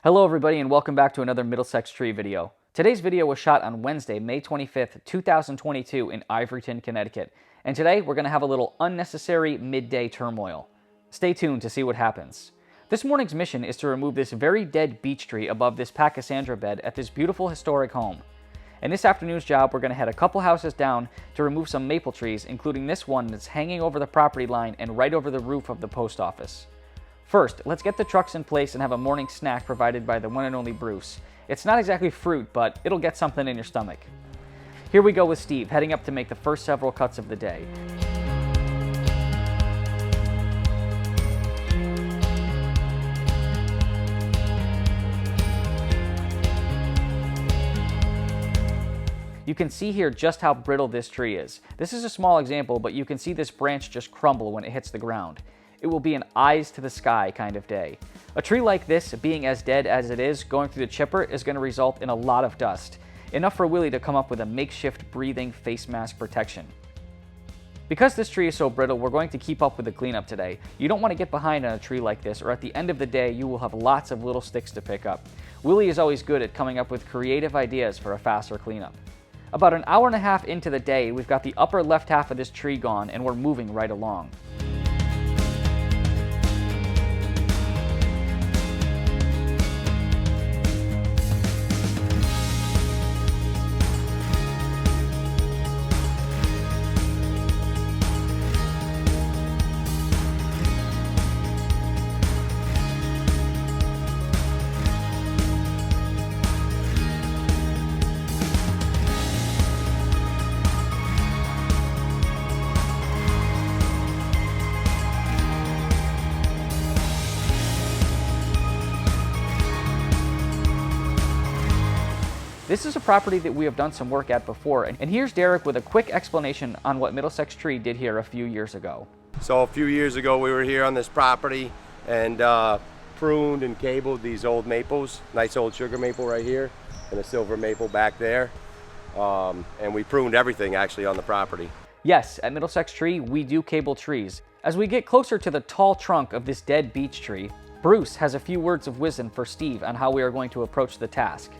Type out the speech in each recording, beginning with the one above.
Hello everybody and welcome back to another Middlesex Tree video. Today's video was shot on Wednesday, May 25th, 2022 in Ivoryton, Connecticut. And today we're going to have a little unnecessary midday turmoil. Stay tuned to see what happens. This morning's mission is to remove this very dead beech tree above this pachysandra bed at this beautiful historic home. In this afternoon's job, we're going to head a couple houses down to remove some maple trees, including this one that's hanging over the property line and right over the roof of the post office. First, let's get the trucks in place and have a morning snack provided by the one and only Bruce. It's not exactly fruit, but it'll get something in your stomach. Here we go with Steve, heading up to make the first several cuts of the day. You can see here just how brittle this tree is. This is a small example, but you can see this branch just crumble when it hits the ground. It will be an eyes to the sky kind of day. A tree like this, being as dead as it is, going through the chipper is going to result in a lot of dust. Enough for Willie to come up with a makeshift breathing face mask protection. Because this tree is so brittle, we're going to keep up with the cleanup today. You don't want to get behind on a tree like this, or at the end of the day, you will have lots of little sticks to pick up. Willie is always good at coming up with creative ideas for a faster cleanup. About an hour and a half into the day, we've got the upper left half of this tree gone, and we're moving right along. This is a property that we have done some work at before, and here's Derek with a quick explanation on what Middlesex Tree did here a few years ago. So a few years ago we were here on this property and pruned and cabled these old maples, nice old sugar maple right here and a silver maple back there, and we pruned everything actually on the property. Yes, at Middlesex Tree we do cable trees. As we get closer to the tall trunk of this dead beech tree, Bruce has a few words of wisdom for Steve on how we are going to approach the task.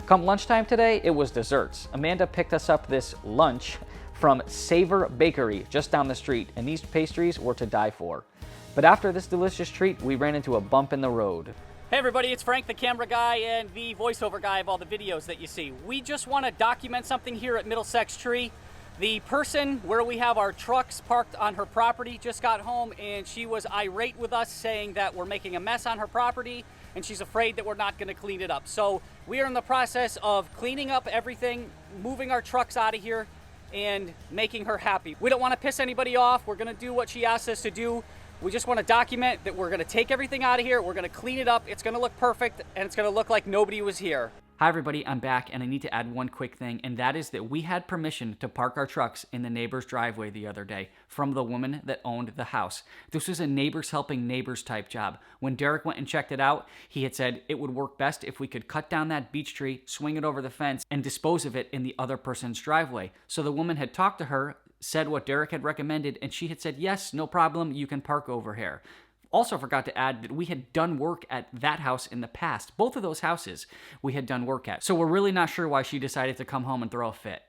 Come lunchtime today, it was desserts. Amanda picked us up this lunch from Savor Bakery just down the street, and these pastries were to die for. But after this delicious treat, we ran into a bump in the road. Hey everybody, it's Frank, the camera guy and the voiceover guy of all the videos that you see. We just want to document something here at Middlesex Tree. The person where we have our trucks parked on her property just got home, and she was irate with us saying that we're making a mess on her property and she's afraid that we're not going to clean it up. So we are in the process of cleaning up everything, moving our trucks out of here and making her happy. We don't want to piss anybody off. We're going to do what she asked us to do. We just want to document that we're going to take everything out of here. We're going to clean it up. It's going to look perfect and it's going to look like nobody was here. Hi everybody, I'm back, and I need to add one quick thing, and that is that we had permission to park our trucks in the neighbor's driveway the other day from the woman that owned the house. This was a neighbors helping neighbors type job. When Derek went and checked it out, he had said it would work best if we could cut down that beech tree, swing it over the fence, and dispose of it in the other person's driveway. So the woman had talked to her, said what Derek had recommended, and she had said, yes, no problem, you can park over here. Also forgot to add that we had done work at that house in the past. Both of those houses we had done work at. So we're really not sure why she decided to come home and throw a fit.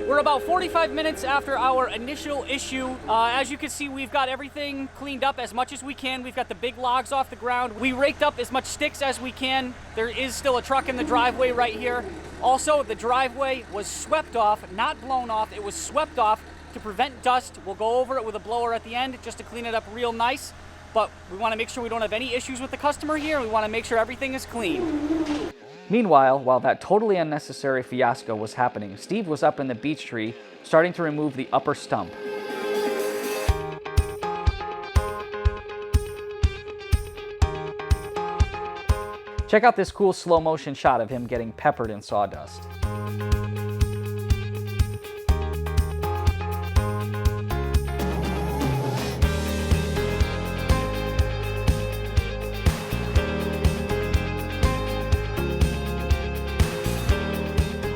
We're about 45 minutes after our initial issue. As you can see, we've got everything cleaned up as much as we can. We've got the big logs off the ground. We raked up as much sticks as we can. There is still a truck in the driveway right here. Also, the driveway was swept off, not blown off. It was swept off to prevent dust. We'll go over it with a blower at the end just to clean it up real nice. But we want to make sure we don't have any issues with the customer here. We want to make sure everything is clean. Meanwhile, while that totally unnecessary fiasco was happening, Steve was up in the beech tree, starting to remove the upper stump. Check out this cool slow motion shot of him getting peppered in sawdust.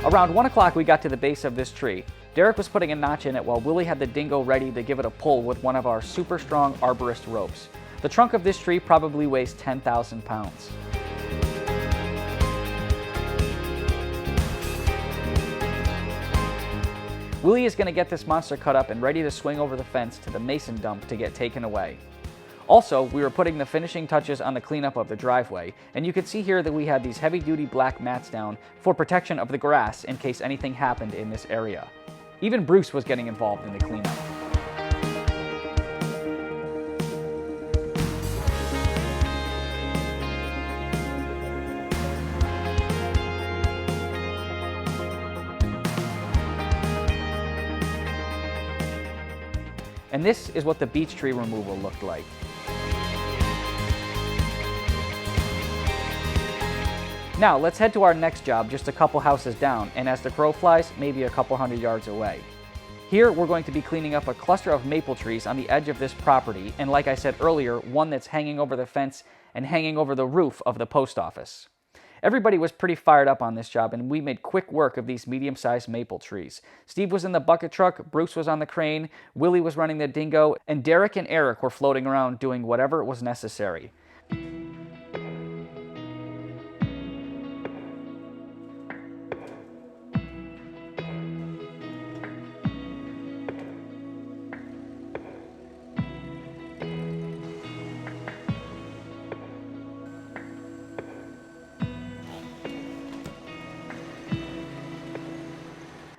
Around 1 o'clock we got to the base of this tree. Derek was putting a notch in it while Willie had the dingo ready to give it a pull with one of our super strong arborist ropes. The trunk of this tree probably weighs 10,000 pounds. Willie is going to get this monster cut up and ready to swing over the fence to the mason dump to get taken away. Also, we were putting the finishing touches on the cleanup of the driveway, and you can see here that we had these heavy-duty black mats down for protection of the grass in case anything happened in this area. Even Bruce was getting involved in the cleanup. And this is what the beech tree removal looked like. Now let's head to our next job just a couple houses down, and as the crow flies, maybe a couple hundred yards away. Here we're going to be cleaning up a cluster of maple trees on the edge of this property, and like I said earlier, one that's hanging over the fence and hanging over the roof of the post office. Everybody was pretty fired up on this job, and we made quick work of these medium-sized maple trees. Steve was in the bucket truck, Bruce was on the crane, Willie was running the dingo, and Derek and Eric were floating around doing whatever was necessary.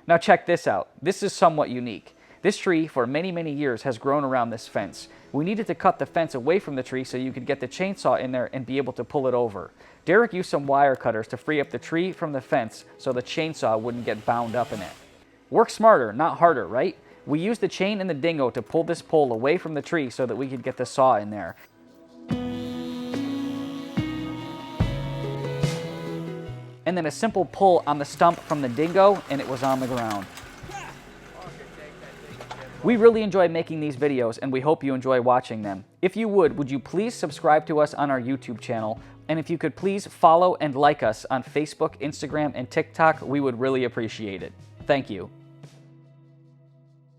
Now check this out. This is somewhat unique. This tree, for many years, has grown around this fence. We needed to cut the fence away from the tree so you could get the chainsaw in there and be able to pull it over. Derek used some wire cutters to free up the tree from the fence so the chainsaw wouldn't get bound up in it. Work smarter, not harder, right? We used the chain and the dingo to pull this pole away from the tree so that we could get the saw in there. And then a simple pull on the stump from the dingo, and it was on the ground. We really enjoy making these videos, and we hope you enjoy watching them. If you would you please subscribe to us on our YouTube channel? And if you could please follow and like us on Facebook, Instagram, and TikTok, we would really appreciate it. Thank you.